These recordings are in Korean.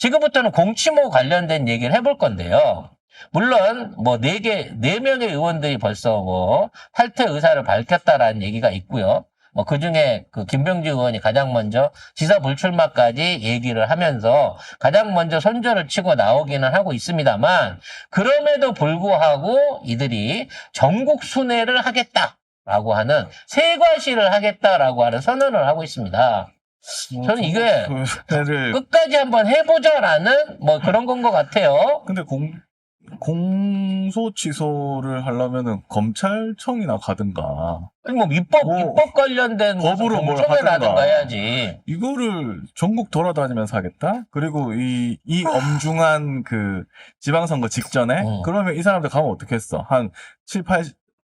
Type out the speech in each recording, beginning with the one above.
지금부터는 공치모 관련된 얘기를 해볼 건데요. 물론 뭐 4명의 의원들이 벌써 뭐 탈퇴 의사를 밝혔다라는 얘기가 있고요. 뭐 그중에 그 김병지 의원이 가장 먼저 지사 불출마까지 얘기를 하면서 가장 먼저 손절을 치고 나오기는 하고 있습니다만, 그럼에도 불구하고 이들이 전국 순회를 하겠다라고 하는, 세과시를 하겠다라고 하는 선언을 하고 있습니다. 저는 이게 끝까지 한번 해보자라는 뭐 그런 건 것 같아요. 근데 공소 취소를 하려면은 검찰청이나 가든가. 아니 뭐 입법 관련된 법으로 뭘 공청회라든가 해야지. 이거를 전국 돌아다니면서 하겠다? 그리고 이 엄중한 그 지방선거 직전에 그러면 이 사람들 가면 어떻겠어? 한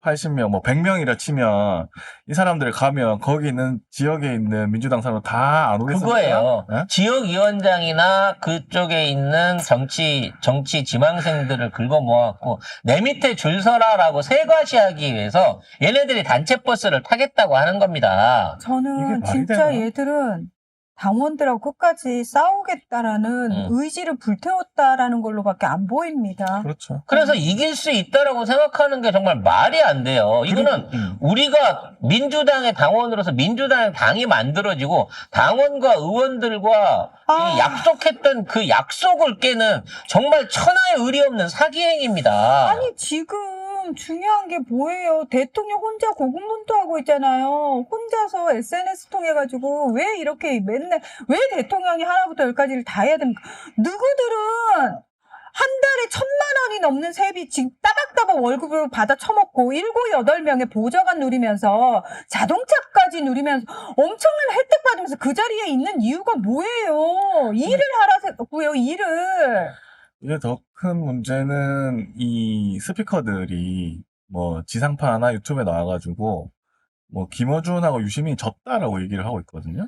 80명, 뭐 100명이라 치면 이 사람들 가면 거기 있는 지역에 있는 민주당 사람 다 안 오겠습니까? 그거예요. 네? 지역위원장이나 그쪽에 있는 정치 지망생들을 긁어 모아갖고 내 밑에 줄 서라라고 세과시하기 위해서 얘네들이 단체 버스를 타겠다고 하는 겁니다. 저는 진짜 얘들은 당원들하고 끝까지 싸우겠다라는 의지를 불태웠다라는 걸로밖에 안 보입니다. 그렇죠. 그래서 이길 수 있다라고 생각하는 게 정말 말이 안 돼요. 이거는 우리가 민주당의 당원으로서 민주당의 당이 만들어지고 당원과 의원들과 약속했던 그 약속을 깨는 정말 천하의 의리 없는 사기 행위입니다. 아니 지금 중요한 게 뭐예요? 대통령 혼자 고군분투하고 있잖아요. 혼자서 SNS 통해가지고 왜 이렇게 맨날 왜 대통령이 하나부터 열까지를 다 해야 됩니까? 누구들은 한 달에 1,000만 원이 넘는 세비 지금 따박따박 월급으로 받아 처먹고 7, 8명의 보좌관 누리면서 자동차까지 누리면서 엄청난 혜택 받으면서 그 자리에 있는 이유가 뭐예요? 일을 하라고요, 일을. 이게 더 큰 문제는 이 스피커들이 뭐 지상파나 유튜브에 나와가지고 뭐 김어준하고 유시민이 졌다라고 얘기를 하고 있거든요.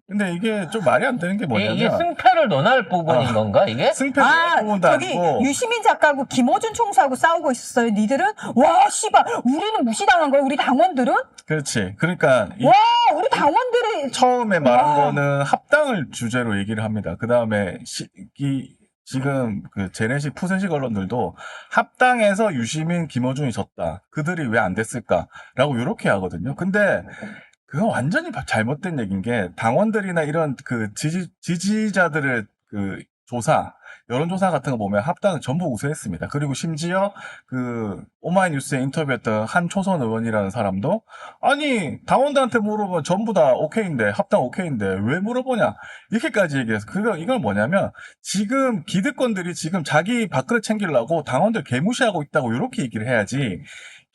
근데 이게 좀 말이 안 되는 게 뭐냐면 이게 승패를 논할 부분인 건가 이게? 승패를 논할 부분도 저기 아니고 유시민 작가하고 김어준 총수하고 싸우고 있었어요. 니들은 와 씨발 우리는 무시당한 거야. 우리 당원들은 그렇지. 그러니까 와 우리 당원들이 처음에 말한 거는 합당을 주제로 얘기를 합니다. 그 다음에 지금 그 제네식 푸세식 언론들도 합당해서 유시민, 김어준이 졌다. 그들이 왜 안 됐을까라고 이렇게 하거든요. 근데 그건 완전히 잘못된 얘기인 게 당원들이나 이런 그 지지자들의 그 조사, 여론조사 같은 거 보면 합당은 전부 우세했습니다. 그리고 심지어 그 오마이뉴스에 인터뷰했던 한 초선 의원이라는 사람도 아니 당원들한테 물어보면 전부 다 오케이인데 합당 오케이인데 왜 물어보냐 이렇게까지 얘기해서 이건 뭐냐면 지금 기득권들이 지금 자기 밥그릇 챙기려고 당원들 개무시하고 있다고 이렇게 얘기를 해야지.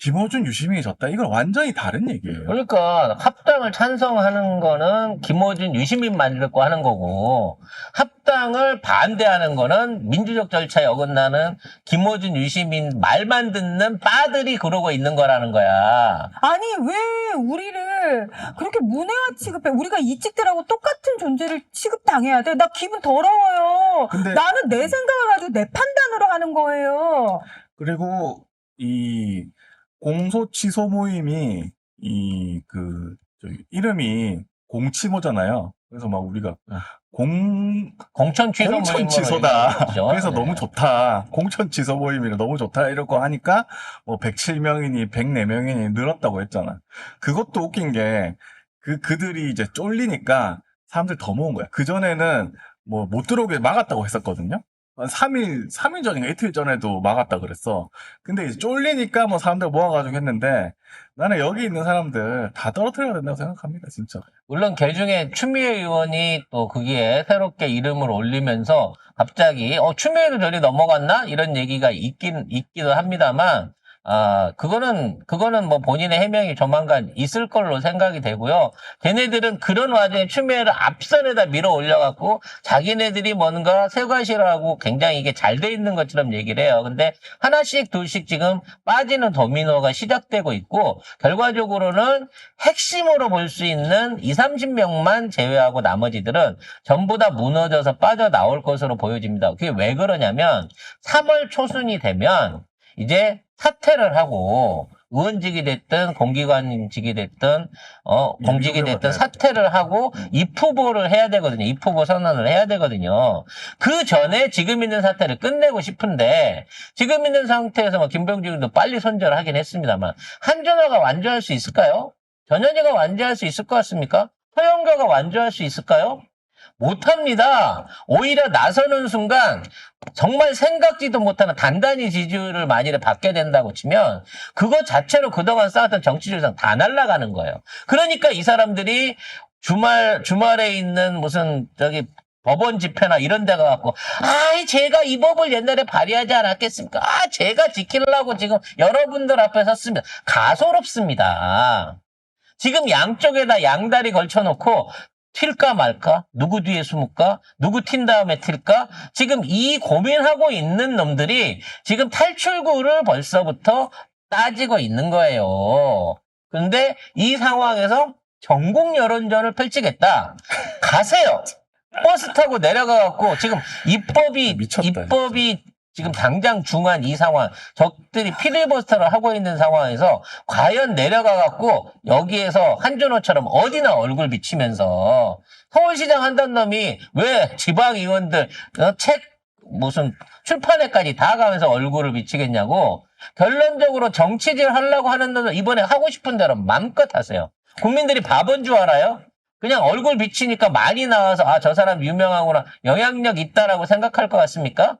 김어준, 유시민이 졌다. 이건 완전히 다른 얘기예요. 그러니까 합당을 찬성하는 거는 김어준, 유시민 만들고 하는 거고, 합당을 반대하는 거는 민주적 절차에 어긋나는 김어준, 유시민 말만 듣는 빠들이 그러고 있는 거라는 거야. 아니 왜 우리를 그렇게 문외화 취급해? 우리가 이찍들하고 똑같은 존재를 취급당해야 돼? 나 기분 더러워요. 근데 나는 내 생각을 가지고 내 판단으로 하는 거예요. 그리고 이 공소 취소 모임이 이름이 공치모잖아요. 그래서 막 우리가 공천 취소다. 그래서 네. 너무 좋다. 공천 취소 모임이라 너무 좋다. 이러고 하니까 뭐 107명이니 104명이니 늘었다고 했잖아. 그것도 웃긴 게 그들이 이제 쫄리니까 사람들 더 모은 거야. 그전에는 뭐 못 들어오게 막았다고 했었거든요. 3일 전인가 이틀 전에도 막았다 그랬어. 근데 이제 쫄리니까 뭐 사람들 모아가지고 했는데 나는 여기 있는 사람들 다 떨어뜨려야 된다고 생각합니다, 진짜. 물론 개 중에 추미애 의원이 또 거기에 새롭게 이름을 올리면서 갑자기 추미애도 저리 넘어갔나? 이런 얘기가 있기도 합니다만 그거는 뭐 본인의 해명이 조만간 있을 걸로 생각이 되고요. 걔네들은 그런 와중에 추미애를 앞선에다 밀어 올려갖고 자기네들이 뭔가 세과시라고 굉장히 이게 잘 돼 있는 것처럼 얘기를 해요. 근데 하나씩 둘씩 지금 빠지는 도미노가 시작되고 있고, 결과적으로는 핵심으로 볼 수 있는 20-30명만 제외하고 나머지들은 전부 다 무너져서 빠져나올 것으로 보여집니다. 그게 왜 그러냐면 3월 초순이 되면 이제 사퇴를 하고 의원직이 됐든 공기관직이 됐든 공직이 유료가 됐든 돼야 사퇴를 하고 입후보를 해야 되거든요. 입후보 선언을 해야 되거든요. 그 전에 지금 있는 사태를 끝내고 싶은데 지금 있는 상태에서 뭐 김병준도 빨리 손절하긴 했습니다만 한준호가 완주할 수 있을까요? 전현희가 완주할 수 있을 것 같습니까? 허영가가 완주할 수 있을까요? 못합니다. 오히려 나서는 순간 정말 생각지도 못하는 단단히 지지율을 만일에 받게 된다고 치면 그것 자체로 그동안 쌓았던 정치적상 다 날아가는 거예요. 그러니까 이 사람들이 주말에 있는 무슨 법원 집회나 이런 데 가갖고 제가 이 법을 옛날에 발의하지 않았겠습니까? 제가 지키려고 지금 여러분들 앞에 섰습니다. 가소롭습니다. 지금 양쪽에다 양다리 걸쳐놓고 튈까 말까? 누구 뒤에 숨을까? 누구 튄 다음에 튈까? 지금 이 고민하고 있는 놈들이 지금 탈출구를 벌써부터 따지고 있는 거예요. 근데 이 상황에서 전국 여론전을 펼치겠다. 가세요. 버스 타고 내려가갖고 지금 미쳤다, 입법이 지금 당장 중한 이 상황, 적들이 피리버스터를 하고 있는 상황에서 과연 내려가갖고 여기에서 한준호처럼 어디나 얼굴 비치면서 서울시장 한다는 놈이 왜 지방의원들 책 무슨 출판회까지 다 가면서 얼굴을 비치겠냐고. 결론적으로 정치질 하려고 하는 놈은 이번에 하고 싶은 대로 마음껏 하세요. 국민들이 바본 줄 알아요? 그냥 얼굴 비치니까 많이 나와서 저 사람 유명하구나, 영향력 있다라고 생각할 것 같습니까?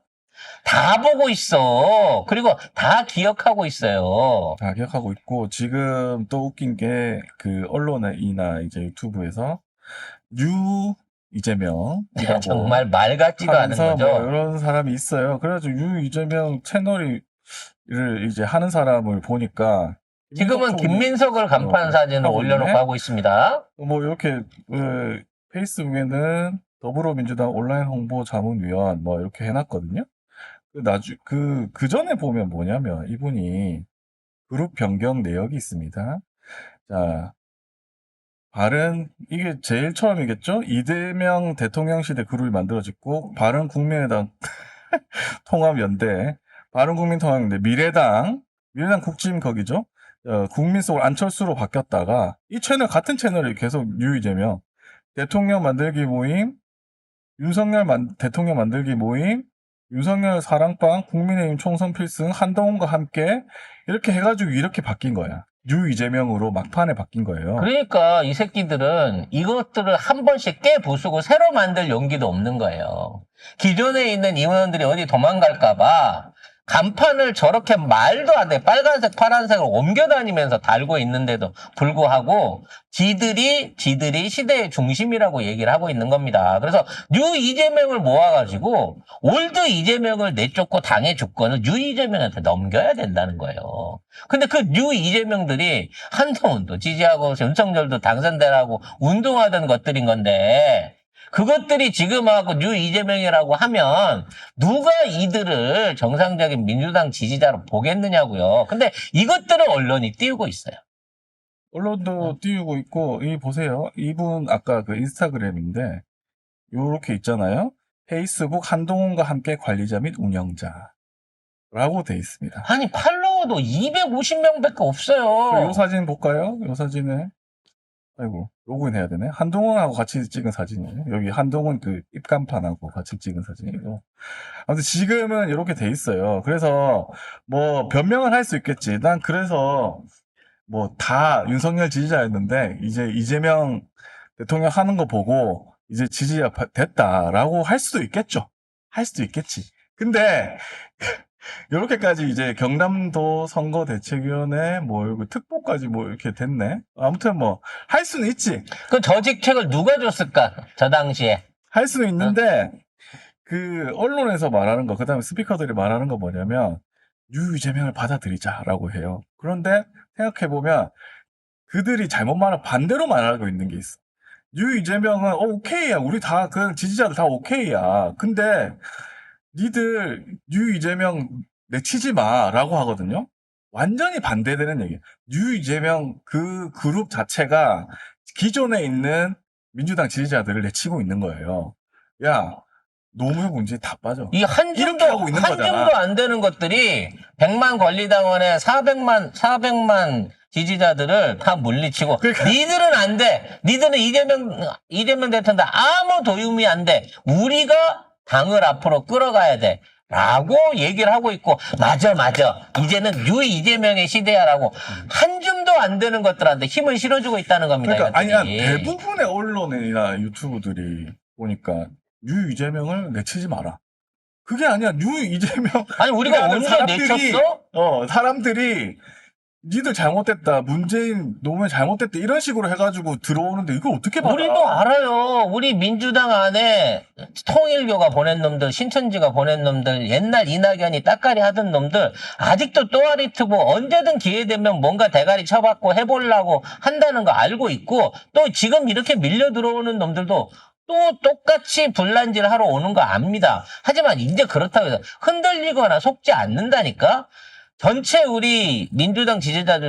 다 보고 있어. 그리고 다 기억하고 있어요. 다 기억하고 있고, 지금 또 웃긴 게, 언론이나 이제 유튜브에서, 이재명이라고. 정말 말 같지도 않은 하면서 거죠. 뭐 이런 사람이 있어요. 그래가지고 이재명 채널을 이제 하는 사람을 보니까, 지금은 김민석을 간판 사진을 하고 올려놓고 있네? 하고 있습니다. 뭐 이렇게, 페이스북에는 더불어민주당 온라인 홍보 자문위원 뭐 이렇게 해놨거든요. 그 전에 보면 뭐냐면 이분이 그룹 변경 내역이 있습니다. 자, 이게 제일 처음이겠죠? 이재명 대통령 시대 그룹이 만들어졌고, 바른국민의당 통합연대, 바른국민통합연대, 미래당 국짐 거기죠? 국민 속으로 안철수로 바뀌었다가, 이 같은 채널이 계속 이재명, 대통령 만들기 모임, 대통령 만들기 모임, 윤석열 사랑방, 국민의힘 총선 필승, 한동훈과 함께 이렇게 해가지고 이렇게 바뀐 거야. 이재명으로 막판에 바뀐 거예요. 그러니까 이 새끼들은 이것들을 한 번씩 깨부수고 새로 만들 용기도 없는 거예요. 기존에 있는 의원들이 어디 도망갈까봐 간판을 저렇게 말도 안 돼. 빨간색, 파란색을 옮겨다니면서 달고 있는데도 불구하고 지들이 시대의 중심이라고 얘기를 하고 있는 겁니다. 그래서 뉴 이재명을 모아가지고 올드 이재명을 내쫓고 당의 주권을 뉴 이재명한테 넘겨야 된다는 거예요. 근데 그 뉴 이재명들이 한동훈도 지지하고 윤석열도 당선되라고 운동하던 것들인 건데 그것들이 지금하고 뉴 이재명이라고 하면 누가 이들을 정상적인 민주당 지지자로 보겠느냐고요. 근데 이것들을 언론이 띄우고 있어요. 언론도 띄우고 있고, 보세요. 이분 아까 인스타그램인데 요렇게 있잖아요. 페이스북 한동훈과 함께 관리자 및 운영자 라고 돼 있습니다. 아니 팔로워도 250명밖에 없어요. 요 사진 볼까요? 요 사진에 아이고, 로그인 해야 되네. 한동훈하고 같이 찍은 사진이에요. 여기 한동훈 입간판하고 같이 찍은 사진이고. 아무튼 지금은 이렇게 돼 있어요. 그래서 뭐 변명을 할 수 있겠지. 난 그래서 뭐 다 윤석열 지지자였는데 이제 이재명 대통령 하는 거 보고 이제 지지자 됐다라고 할 수도 있겠죠. 할 수도 있겠지. 근데 이렇게까지 이제 경남도 선거대책위원회 특보까지 이렇게 됐네. 아무튼 할 수는 있지. 그 저직책을 누가 줬을까? 저 당시에. 할 수는 있는데 언론에서 말하는 거, 그다음에 스피커들이 말하는 거 뭐냐면 이재명을 받아들이자라고 해요. 그런데 생각해 보면 그들이 반대로 말하고 있는 게 있어. 이재명은 오케이야. 우리 다 지지자들 다 오케이야. 근데 니들 이재명 내치지 마라고 하거든요. 완전히 반대되는 얘기예요. 이재명 그룹 자체가 기존에 있는 민주당 지지자들을 내치고 있는 거예요. 야, 노무현 문제 다 빠져. 이 한 줌도, 이렇게 하고 있는 한 거잖아. 줌도 안 되는 것들이 100만 권리당원에 400만 지지자들을 다 물리치고, 그러니까. 니들은 안 돼. 니들은 이재명 대통령 아무 도움이 안 돼. 우리가 당을 앞으로 끌어가야 돼. 라고 얘기를 하고 있고, 맞아. 이제는 뉴 이재명의 시대야라고 한 줌도 안 되는 것들한테 힘을 실어주고 있다는 겁니다. 그러니까 이것들이. 아니 대부분의 언론이나 유튜브들이 보니까 뉴 이재명을 내치지 마라. 그게 아니야. 뉴 이재명. 아니, 우리가 그러니까 언제 사람들이, 내쳤어? 사람들이 니들 잘못됐다. 문재인 노무현 잘못됐다. 이런 식으로 해가지고 들어오는데 이걸 어떻게 받아? 우리도 알아요. 우리 민주당 안에 통일교가 보낸 놈들, 신천지가 보낸 놈들, 옛날 이낙연이 따까리 하던 놈들, 아직도 또아리 트고 언제든 기회 되면 뭔가 대가리 쳐받고 해보려고 한다는 거 알고 있고, 또 지금 이렇게 밀려 들어오는 놈들도 또 똑같이 분란질 하러 오는 거 압니다. 하지만 이제 그렇다고 해서 흔들리거나 속지 않는다니까? 전체 우리 민주당 지지자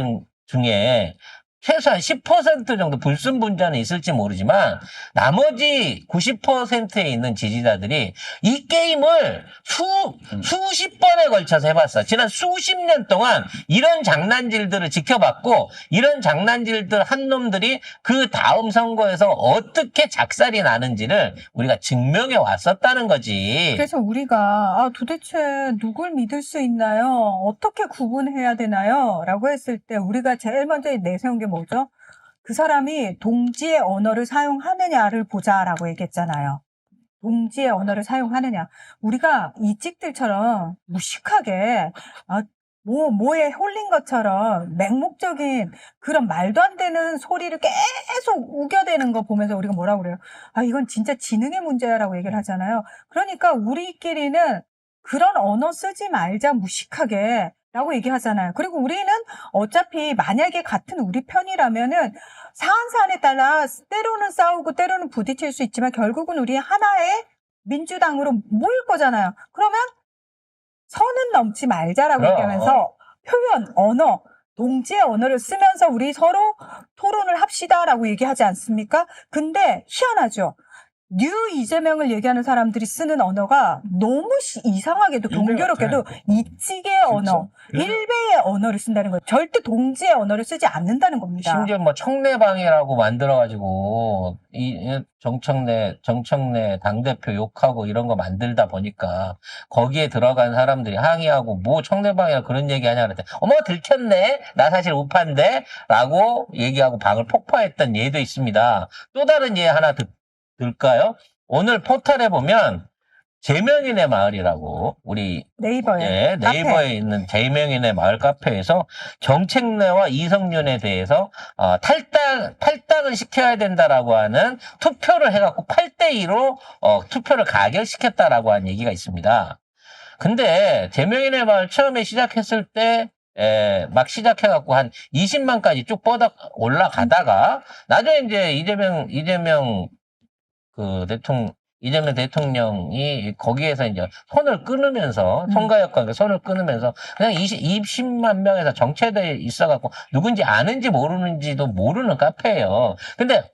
중에 최소한 10% 정도 불순분자는 있을지 모르지만 나머지 90%에 있는 지지자들이 이 게임을 수십 번에 걸쳐서 해봤어. 지난 수십 년 동안 이런 장난질들을 지켜봤고 이런 장난질들 한 놈들이 그 다음 선거에서 어떻게 작살이 나는지를 우리가 증명해 왔었다는 거지. 그래서 우리가 도대체 누굴 믿을 수 있나요? 어떻게 구분해야 되나요? 라고 했을 때 우리가 제일 먼저 내세운 게 뭐죠? 그 사람이 동지의 언어를 사용하느냐를 보자라고 얘기했잖아요. 동지의 언어를 사용하느냐. 우리가 이 찍들처럼 무식하게 뭐에 홀린 것처럼 맹목적인 그런 말도 안 되는 소리를 계속 우겨대는 거 보면서 우리가 뭐라고 그래요? 이건 진짜 지능의 문제야라고 얘기를 하잖아요. 그러니까 우리끼리는 그런 언어 쓰지 말자 무식하게 라고 얘기하잖아요. 그리고 우리는 어차피 만약에 같은 우리 편이라면은 사안사안에 따라 때로는 싸우고 때로는 부딪힐 수 있지만 결국은 우리 하나의 민주당으로 모일 거잖아요. 그러면 선은 넘지 말자라고 얘기하면서 표현, 언어, 동지의 언어를 쓰면서 우리 서로 토론을 합시다라고 얘기하지 않습니까? 근데 희한하죠. 뉴 이재명을 얘기하는 사람들이 쓰는 언어가 너무 이상하게도 동교롭게도 이찌개의 언어, 일베의 언어를 쓴다는 거예요. 절대 동지의 언어를 쓰지 않는다는 겁니다. 심지어 뭐 청래방이라고 만들어가지고 이 정청래 당대표 욕하고 이런 거 만들다 보니까 거기에 들어간 사람들이 항의하고 뭐 청래방이라 그런 얘기 하냐 그랬더니 어머 들켰네 나 사실 우파인데 라고 얘기하고 방을 폭파했던 예도 있습니다. 또 다른 예 하나 들까요? 오늘 포털에 보면 제명인의 마을이라고 우리 네이버에 네이버에 있는 제명인의 마을 카페에서 정책래와 이성윤에 대해서 탈당을 시켜야 된다라고 하는 투표를 해갖고 8대2로 투표를 가결시켰다라고 하는 얘기가 있습니다. 근데 제명인의 마을 처음에 시작했을 때 막 시작해갖고 한 20만까지 쭉 뻗어 올라가다가 나중에 이제 이재명 대통령이 거기에서 이제 손을 끊으면서, 송가혁과 손을 끊으면서, 그냥 20만 명에서 정체돼 있어갖고, 누군지 아는지 모르는지도 모르는 카페예요. 근데,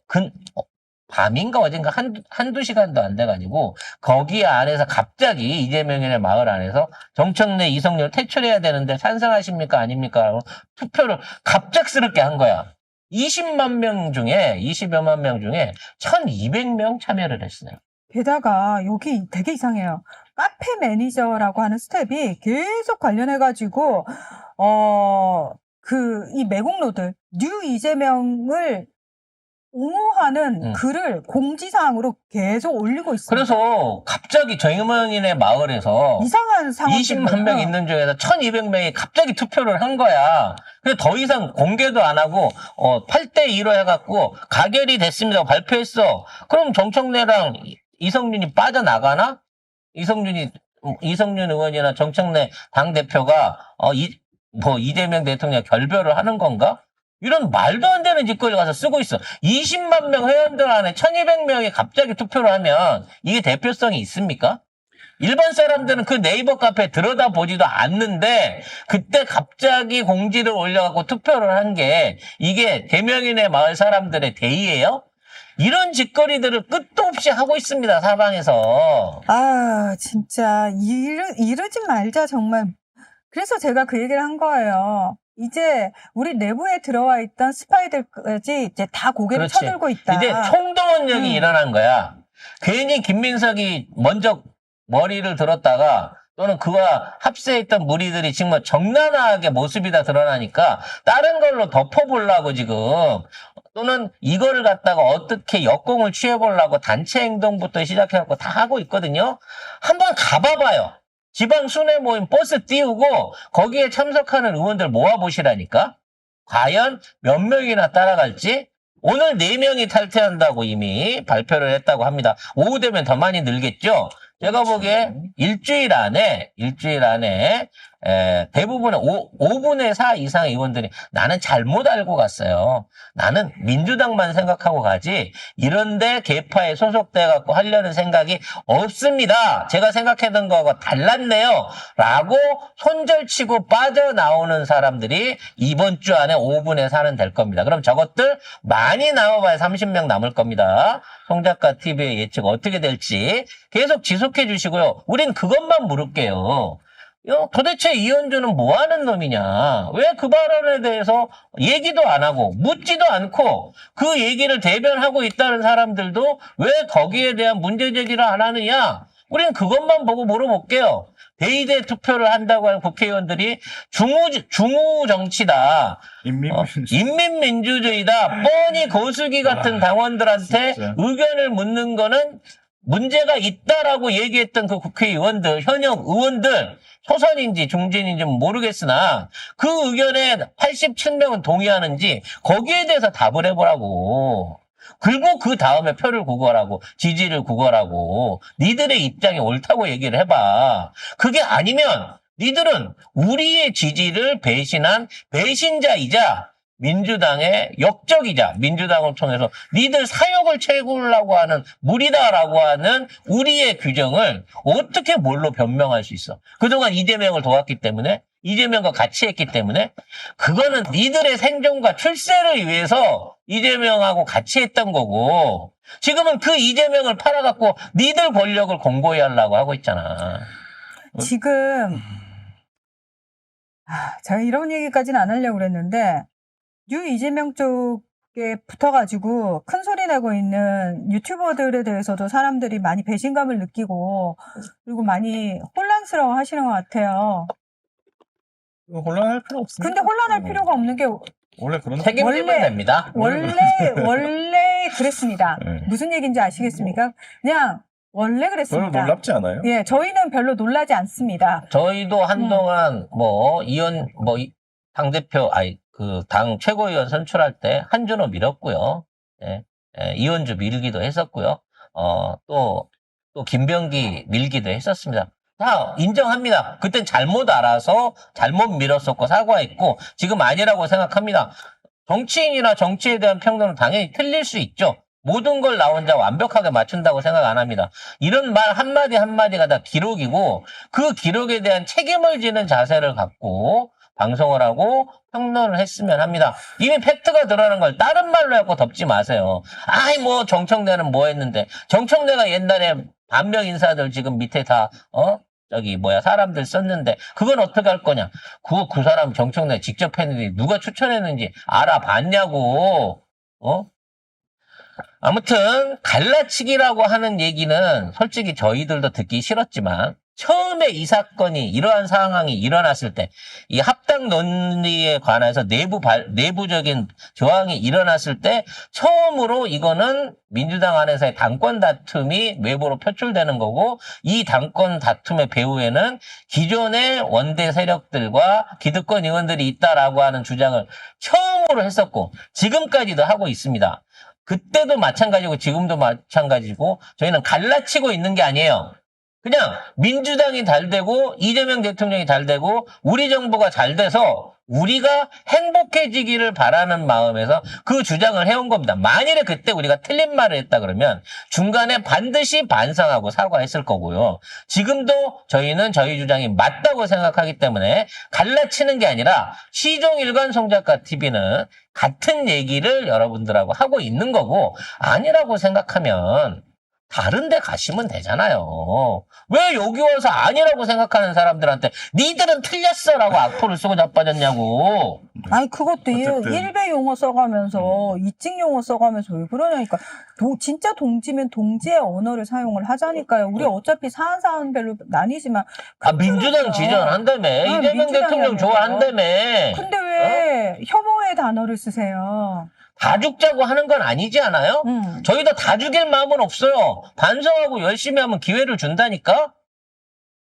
밤인가 어젠가 한두 시간도 안 돼가지고, 거기 안에서 갑자기 이재명의 마을 안에서 정청래 이성윤을 퇴출해야 되는데 찬성하십니까? 아닙니까? 투표를 갑작스럽게 한 거야. 20만 명 중에 20여만 명 중에 1,200명 참여를 했어요. 게다가 여기 되게 이상해요. 카페 매니저라고 하는 스텝이 계속 관련해가지고 이 매국노들 뉴 이재명을 옹호하는 글을 공지사항으로 계속 올리고 있습니다. 그래서 갑자기 정의명인의 마을에서 이상한 상황 20만 명 있는 중에서 1,200명이 갑자기 투표를 한 거야. 그래서 더 이상 공개도 안 하고 8대2로 해갖고 가결이 됐습니다. 발표했어. 그럼 정청래랑 이성윤이 빠져나가나? 이성윤 의원이나 정청래 당대표가 이재명 대통령 결별을 하는 건가? 이런 말도 안 되는 짓거리 가서 쓰고 있어. 20만 명 회원들 안에 1,200명이 갑자기 투표를 하면 이게 대표성이 있습니까? 일반 사람들은 그 네이버 카페에 들여다보지도 않는데 그때 갑자기 공지를 올려갖고 투표를 한 게 이게 대명인의 마을 사람들의 대의예요? 이런 짓거리들을 끝도 없이 하고 있습니다. 사방에서. 아, 진짜 이러지 말자 정말. 그래서 제가 그 얘기를 한 거예요. 이제 우리 내부에 들어와 있던 스파이들까지 이제 다 고개를 그렇지. 쳐들고 있다. 이제 총동원력이 일어난 거야. 괜히 김민석이 먼저 머리를 들었다가 또는 그와 합세했던 무리들이 정말 적나라하게 모습이 다 드러나니까 다른 걸로 덮어보려고 지금 또는 이거를 갖다가 어떻게 역공을 취해보려고 단체 행동부터 시작해갖고 다 하고 있거든요. 한번 가봐봐요. 지방 순회 모임 버스 띄우고 거기에 참석하는 의원들 모아보시라니까. 과연 몇 명이나 따라갈지. 오늘 4명이 탈퇴한다고 이미 발표를 했다고 합니다. 오후 되면 더 많이 늘겠죠. 제가 보기에 일주일 안에 대부분의 5분의 4 이상의 의원들이 나는 잘못 알고 갔어요. 나는 민주당만 생각하고 가지 이런데 계파에 소속돼 갖고 하려는 생각이 없습니다. 제가 생각했던 거하고 달랐네요. 라고 손절치고 빠져나오는 사람들이 이번 주 안에 5분의 4는 될 겁니다. 그럼 저것들 많이 나와봐야 30명 남을 겁니다. 송작가 TV의 예측 어떻게 될지 계속 지속해 주시고요. 우린 그것만 물을게요. 도대체 이현주는 뭐 하는 놈이냐? 왜 그 발언에 대해서 얘기도 안 하고 묻지도 않고 그 얘기를 대변하고 있다는 사람들도 왜 거기에 대한 문제 제기를 안 하느냐? 우린 그것만 보고 물어볼게요. 대의대 투표를 한다고 하는 국회의원들이 중우 정치다. 인민민주주의다. 뻔히 거수기 같은 당원들한테 진짜. 의견을 묻는 거는 문제가 있다라고 얘기했던 그 국회의원들, 현역 의원들, 소선인지 중진인지 모르겠으나 그 의견에 87명은 동의하는지 거기에 대해서 답을 해보라고. 그리고 그 다음에 표를 구걸하고 지지를 구걸하고 니들의 입장이 옳다고 얘기를 해봐. 그게 아니면 니들은 우리의 지지를 배신한 배신자이자 민주당의 역적이자 민주당을 통해서 니들 사역을 채우려고 하는 무리다라고 하는 우리의 규정을 어떻게 뭘로 변명할 수 있어? 그동안 이재명을 도왔기 때문에 이재명과 같이 했기 때문에 그거는 니들의 생존과 출세를 위해서 이재명하고 같이 했던 거고 지금은 그 이재명을 팔아갖고 니들 권력을 공고히 하려고 하고 있잖아. 지금 제가 이런 얘기까지는 안 하려고 그랬는데 뉴 이재명 쪽에 붙어가지고 큰 소리 내고 있는 유튜버들에 대해서도 사람들이 많이 배신감을 느끼고 그리고 많이 혼란스러워 하시는 것 같아요. 혼란할 필요 없습니다. 근데 혼란할 필요가 없는 게 원래 그런 책임지면 원래- 됩니다. 원래 그랬습니다. 네. 무슨 얘기인지 아시겠습니까? 그냥 원래 별로 그랬습니다. 놀랍지 않아요? 예, 저희는 별로 놀라지 않습니다. 저희도 한동안 당대표, 당 최고위원 선출할 때 한준호 밀었고요. 이현주 밀기도 했었고요. 또 김병기 밀기도 했었습니다. 다 인정합니다. 그땐 잘못 알아서 잘못 밀었었고 사과했고 지금 아니라고 생각합니다. 정치인이나 정치에 대한 평론은 당연히 틀릴 수 있죠. 모든 걸 나 혼자 완벽하게 맞춘다고 생각 안 합니다. 이런 말 한마디 한마디가 다 기록이고 그 기록에 대한 책임을 지는 자세를 갖고 방송을 하고 평론을 했으면 합니다. 이미 팩트가 드러난 걸 다른 말로 해갖고 덮지 마세요. 정청래는 뭐 했는데. 정청래가 옛날에 반명 인사들 지금 밑에 다, 사람들 썼는데, 그건 어떻게 할 거냐. 그 사람 정청래 직접 했는데 누가 추천했는지 알아봤냐고, 아무튼 갈라치기라고 하는 얘기는 솔직히 저희들도 듣기 싫었지만 처음에 이 사건이 이러한 상황이 일어났을 때 이 합당 논리에 관해서 내부적인 조항이 일어났을 때 처음으로 이거는 민주당 안에서의 당권 다툼이 외부로 표출되는 거고 이 당권 다툼의 배후에는 기존의 원대 세력들과 기득권 의원들이 있다라고 하는 주장을 처음으로 했었고 지금까지도 하고 있습니다. 그때도 마찬가지고 지금도 마찬가지고 저희는 갈라치고 있는 게 아니에요. 그냥 민주당이 잘 되고 이재명 대통령이 잘 되고 우리 정부가 잘 돼서 우리가 행복해지기를 바라는 마음에서 그 주장을 해온 겁니다. 만일에 그때 우리가 틀린 말을 했다 그러면 중간에 반드시 반성하고 사과했을 거고요. 지금도 저희는 저희 주장이 맞다고 생각하기 때문에 갈라치는 게 아니라 시종일관 송작가 TV는 같은 얘기를 여러분들하고 하고 있는 거고 아니라고 생각하면 다른 데 가시면 되잖아요. 왜 여기 와서 아니라고 생각하는 사람들한테 니들은 틀렸어라고 악플을 쓰고 자빠졌냐고. 아니 그것도 어쨌든. 일베 용어 써가면서 이직 용어 써가면서 왜 그러냐니까. 진짜 동지면 동지의 언어를 사용을 하자니까요. 우리 어차피 사안별로 나뉘지만 민주당 지지한다며. 이재명 대통령 좋아한다며. 근데 왜 혐오의 단어를 쓰세요? 다 죽자고 하는 건 아니지 않아요? 저희도 다 죽일 마음은 없어요. 반성하고 열심히 하면 기회를 준다니까?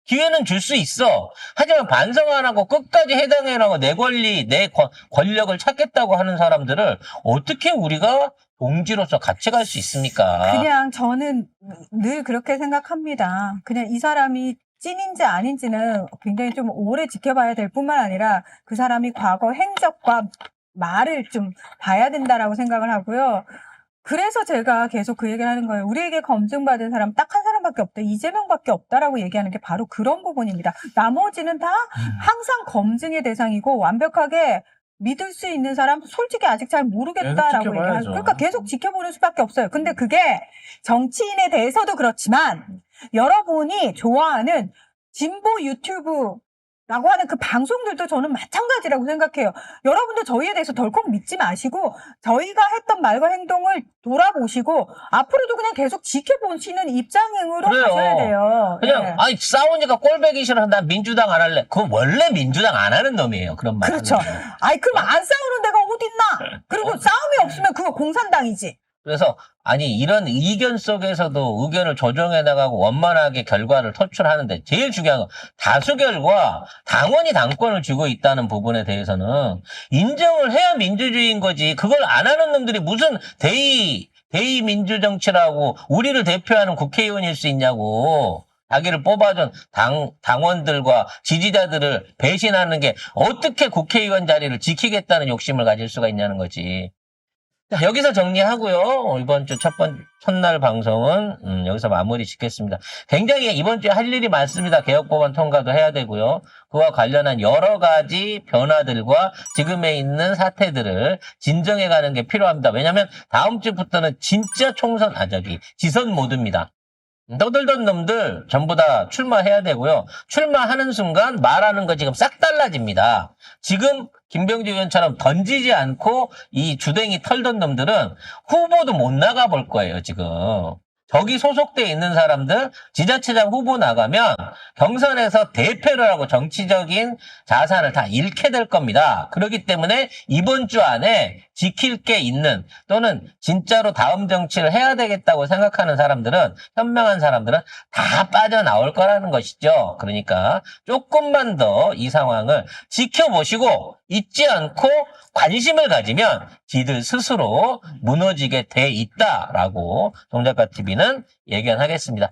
기회는 줄 수 있어. 하지만 반성 안 하고 끝까지 해당해라고 내 권리, 내 권력을 찾겠다고 하는 사람들을 어떻게 우리가 동지로서 같이 갈 수 있습니까? 그냥 저는 늘 그렇게 생각합니다. 그냥 이 사람이 찐인지 아닌지는 굉장히 좀 오래 지켜봐야 될 뿐만 아니라 그 사람이 과거 행적과 말을 좀 봐야 된다라고 생각을 하고요. 그래서 제가 계속 그 얘기를 하는 거예요. 우리에게 검증받은 사람 딱 한 사람밖에 없다. 이재명밖에 없다라고 얘기하는 게 바로 그런 부분입니다. 나머지는 다 항상 검증의 대상이고 완벽하게 믿을 수 있는 사람 솔직히 아직 잘 모르겠다라고 계속 얘기하죠. 지켜봐야죠. 그러니까 계속 지켜보는 수밖에 없어요. 근데 그게 정치인에 대해서도 그렇지만 여러분이 좋아하는 진보 유튜브 라고 하는 그 방송들도 저는 마찬가지라고 생각해요. 여러분도 저희에 대해서 덜컥 믿지 마시고 저희가 했던 말과 행동을 돌아보시고 앞으로도 그냥 계속 지켜보시는 입장으로 그래요. 가셔야 돼요. 그냥 네. 아니 싸우니까 꼴배기 싫어서 난 민주당 안 할래. 그건 원래 민주당 안 하는 놈이에요. 그런 말. 그렇죠. 하는 놈. 아이 그럼 안 싸우는 데가 어딨나? 그리고 싸움이 없으면 그거 공산당이지. 그래서 아니 이런 의견 속에서도 의견을 조정해 나가고 원만하게 결과를 토출하는데 제일 중요한 건 다수결과 당원이 당권을 쥐고 있다는 부분에 대해서는 인정을 해야 민주주의인 거지. 그걸 안 하는 놈들이 무슨 대의 민주정치라고 우리를 대표하는 국회의원일 수 있냐고. 자기를 뽑아준 당원들과 지지자들을 배신하는 게 어떻게 국회의원 자리를 지키겠다는 욕심을 가질 수가 있냐는 거지. 자, 여기서 정리하고요. 이번 주 첫날 방송은 여기서 마무리 짓겠습니다. 굉장히 이번 주에 할 일이 많습니다. 개혁법안 통과도 해야 되고요. 그와 관련한 여러 가지 변화들과 지금에 있는 사태들을 진정해가는 게 필요합니다. 왜냐하면 다음 주부터는 진짜 지선 모드입니다. 떠들던 놈들 전부 다 출마해야 되고요. 출마하는 순간 말하는 거 지금 싹 달라집니다. 지금 김병지 의원처럼 던지지 않고 이 주댕이 털던 놈들은 후보도 못 나가볼 거예요, 지금. 저기 소속돼 있는 사람들 지자체장 후보 나가면 경선에서 대패를 하고 정치적인 자산을 다 잃게 될 겁니다. 그렇기 때문에 이번 주 안에 지킬 게 있는 또는 진짜로 다음 정치를 해야 되겠다고 생각하는 사람들은 현명한 사람들은 다 빠져나올 거라는 것이죠. 그러니까 조금만 더 이 상황을 지켜보시고 잊지 않고 관심을 가지면 지들 스스로 무너지게 돼 있다라고 송작가TV는 예견하겠습니다.